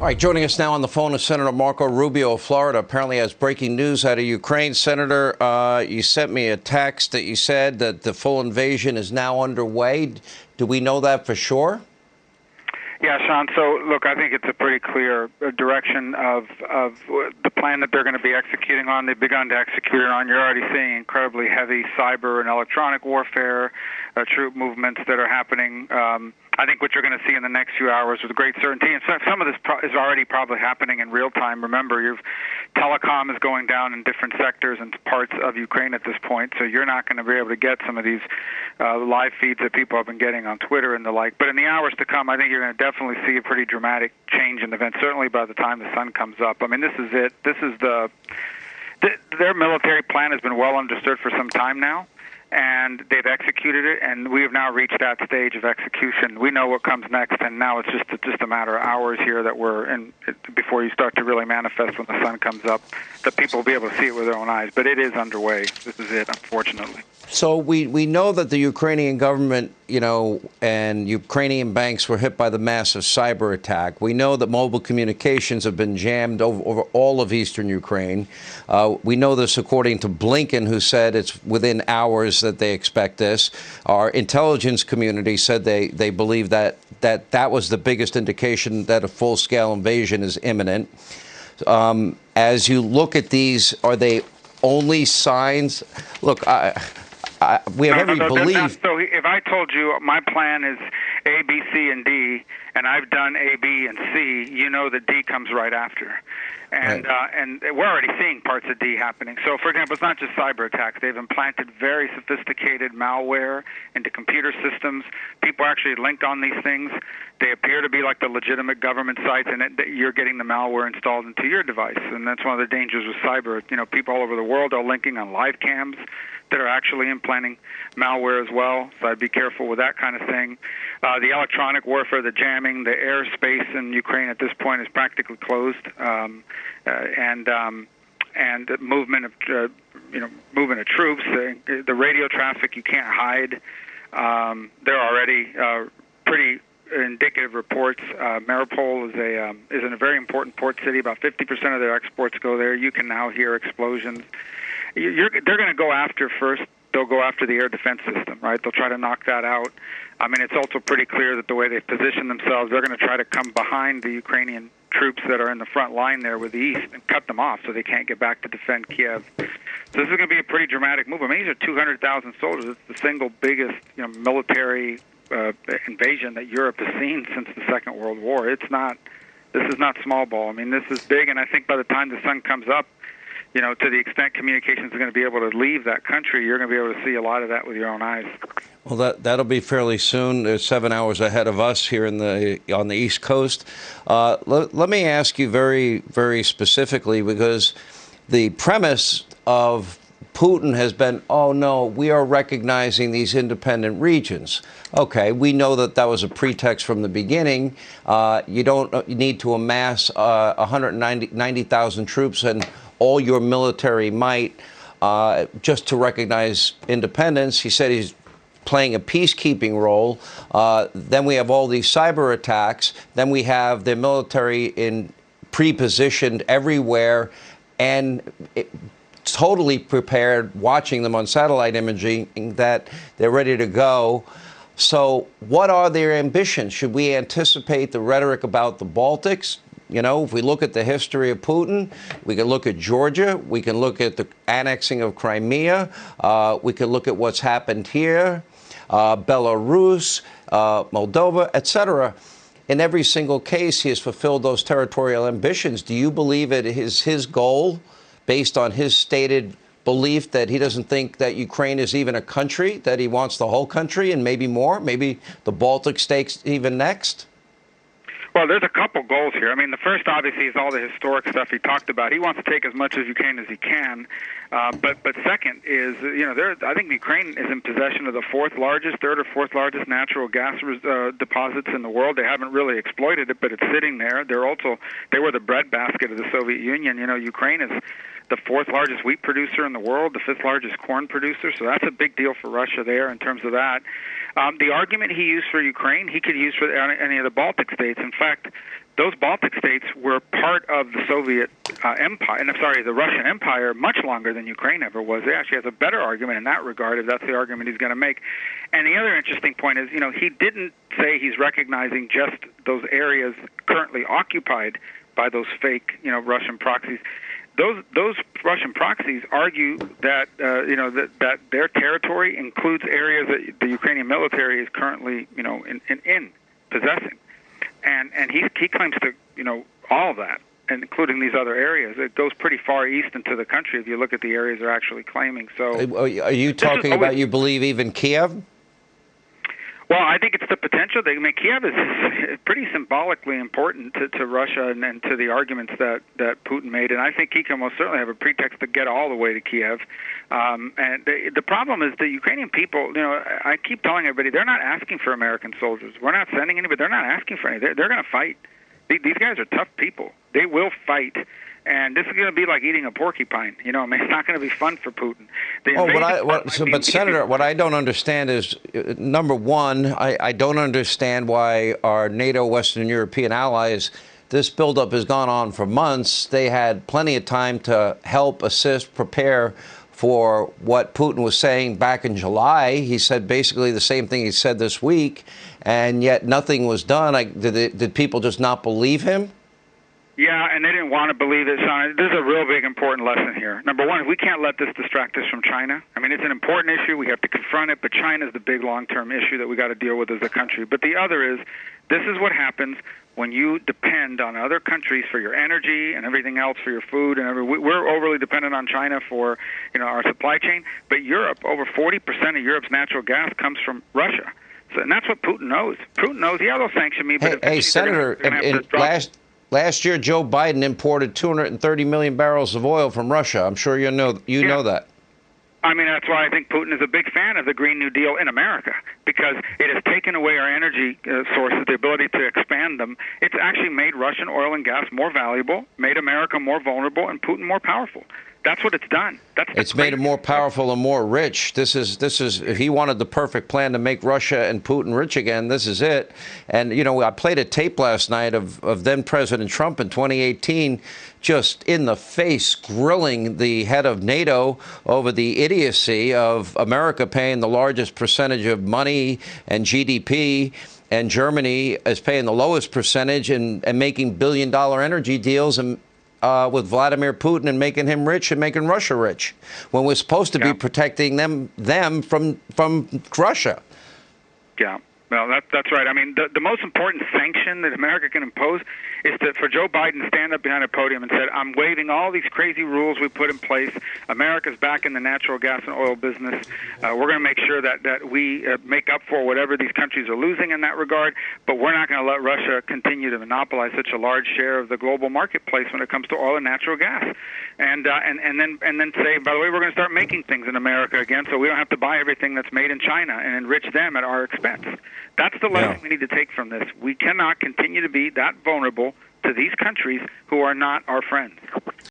All right, joining us now on the phone is Senator Marco Rubio of Florida. Apparently has breaking news out of Ukraine. Senator, you sent me a text that you said that the full invasion is now underway. Do we know that for sure? Yeah, Sean. So, look, I think it's a pretty clear direction of the plan that they're going to be executing on. They've begun to execute it on. You're already seeing incredibly heavy cyber and electronic warfare, troop movements that are happening. I think what you're going to see in the next few hours with great certainty, and some of this is already probably happening in real time. Remember, your telecom is going down in different sectors and parts of Ukraine at this point, so you're not going to be able to get some of these live feeds that people have been getting on Twitter and the like. But in the hours to come, I think you're going to definitely see a pretty dramatic change in events, certainly by the time the sun comes up. I mean, this is it. This is their military plan has been well understood for some time now, and they've executed it, and we have now reached that stage of execution. We know what comes next, and now it's just a matter of hours here that we're in before you start to really manifest when the sun comes up, that people will be able to see it with their own eyes. But it is underway. This is it, unfortunately. So we know that the Ukrainian government, and Ukrainian banks were hit by the massive cyber attack. We know that mobile communications have been jammed over all of eastern Ukraine. We know this according to Blinken, who said it's within hours that they expect this. Our intelligence community said they believe that was the biggest indication that a full-scale invasion is imminent. As you look at these, are they only signs? Look, we have every belief. So if I told you my plan is A, B, C, and D, and I've done A, B, and C, you know that D comes right after. And and we're already seeing parts of D happening. So, for example, it's not just cyber attacks. They've implanted very sophisticated malware into computer systems. People actually link on these things. They appear to be like the legitimate government sites, and you're getting the malware installed into your device. And that's one of the dangers with cyber. People all over the world are linking on live cams that are actually implanting malware as well. So I'd be careful with that kind of thing. The electronic warfare, the jamming, the airspace in Ukraine at this point is practically closed, and the movement of troops, the radio traffic you can't hide. There are already pretty indicative reports. Mariupol is in a very important port city. About 50% of their exports go there. You can now hear explosions. They're going to go after first. They'll go after the air defense system, right? They'll try to knock that out. I mean, it's also pretty clear that the way they've positioned themselves, they're going to try to come behind the Ukrainian troops that are in the front line there with the east and cut them off so they can't get back to defend Kiev. So this is going to be a pretty dramatic move. I mean, these are 200,000 soldiers. It's the single biggest, military invasion that Europe has seen since the Second World War. This is not small ball. I mean, this is big, and I think by the time the sun comes up, to the extent communications are going to be able to leave that country, you're going to be able to see a lot of that with your own eyes. Well, that'll be fairly soon. They're 7 hours ahead of us here on the East Coast. Let me ask you very, very specifically, because the premise of Putin has been, oh, no, we are recognizing these independent regions. Okay, we know that was a pretext from the beginning. You don't need to amass 190,000 troops and all your military might just to recognize independence. He said he's playing a peacekeeping role. Then we have all these cyber attacks. Then we have the military in pre-positioned everywhere and totally prepared, watching them on satellite imaging, that they're ready to go. So what are their ambitions? Should we anticipate the rhetoric about the Baltics? If we look at the history of Putin, we can look at Georgia, we can look at the annexing of Crimea, we can look at what's happened here, Belarus, Moldova, etc. In every single case, he has fulfilled those territorial ambitions. Do you believe it is his goal, based on his stated belief that he doesn't think that Ukraine is even a country, that he wants the whole country and maybe more, maybe the Baltic states even next? Well, there's a couple goals here. I mean, the first, obviously, is all the historic stuff he talked about. He wants to take as much of Ukraine as he can. But second is, I think Ukraine is in possession of the third or fourth largest natural gas deposits in the world. They haven't really exploited it, but it's sitting there. They were the breadbasket of the Soviet Union. Ukraine is the fourth largest wheat producer in the world, the fifth largest corn producer. So that's a big deal for Russia there in terms of that. The argument he used for Ukraine, he could use for any of the Baltic states. In fact, those Baltic states of the Soviet Empire, and I'm sorry, the Russian Empire, much longer than Ukraine ever was. He actually has a better argument in that regard, if that's the argument he's going to make. And the other interesting point is, he didn't say he's recognizing just those areas currently occupied by those fake, Russian proxies. Those Russian proxies argue that that their territory includes areas that the Ukrainian military is currently in possessing, and he claims to all of that, and including these other areas. It goes pretty far east into the country if you look at the areas they're actually claiming. So are you talking about, you believe, even Kiev? Well, I think it's the potential. Kiev is pretty symbolically important to Russia and to the arguments that Putin made, and I think he can most certainly have a pretext to get all the way to Kiev. And the problem is the Ukrainian people, I keep telling everybody, they're not asking for American soldiers. We're not sending anybody. They're not asking for any. They're going to fight. These guys are tough people. They will fight. And this is going to be like eating a porcupine. It's not going to be fun for Putin. But Senator, what I don't understand is, number one, I don't understand why our NATO Western European allies, this buildup has gone on for months. They had plenty of time to help, assist, prepare for what Putin was saying back in July. He said basically the same thing he said this week, and yet nothing was done. Did people just not believe him? Yeah, and they didn't want to believe it, Sean. There's a real big important lesson here. Number one, we can't let this distract us from China. I mean, it's an important issue. We have to confront it, but China is the big long-term issue that we got to deal with as a country. But the other is, this is what happens when you depend on other countries for your energy and everything else, for your food and we're overly dependent on China for our supply chain. But Europe, over 40% of Europe's natural gas comes from Russia. So, and that's what Putin knows. Putin knows, yeah, they'll sanction me. But hey Senator, last year Joe Biden imported 230 million barrels of oil from Russia. I'm sure you know that. I mean, that's why I think Putin is a big fan of the Green New Deal in America, because it has taken away our energy sources, the ability to expand them. It's actually made Russian oil and gas more valuable, made America more vulnerable, and Putin more powerful. That's what it's done. It's made him more powerful and more rich. This is if he wanted the perfect plan to make Russia and Putin rich again, this is it. And I played a tape last night of then President Trump in 2018 just in the face grilling the head of NATO over the idiocy of America paying the largest percentage of money and GDP, and Germany is paying the lowest percentage and making billion-dollar energy deals and with Vladimir Putin and making him rich and making Russia rich, when we're supposed to be protecting them from Russia. Yeah. Well, that's right. I mean, the most important sanction that America can impose is for Joe Biden to stand up behind a podium and say, I'm waiving all these crazy rules we put in place. America's back in the natural gas and oil business. We're going to make sure that we make up for whatever these countries are losing in that regard, but we're not going to let Russia continue to monopolize such a large share of the global marketplace when it comes to oil and natural gas. And then say, by the way, we're going to start making things in America again, so we don't have to buy everything that's made in China and enrich them at our expense. That's the lesson we need to take from this. We cannot continue to be that vulnerable to these countries who are not our friends.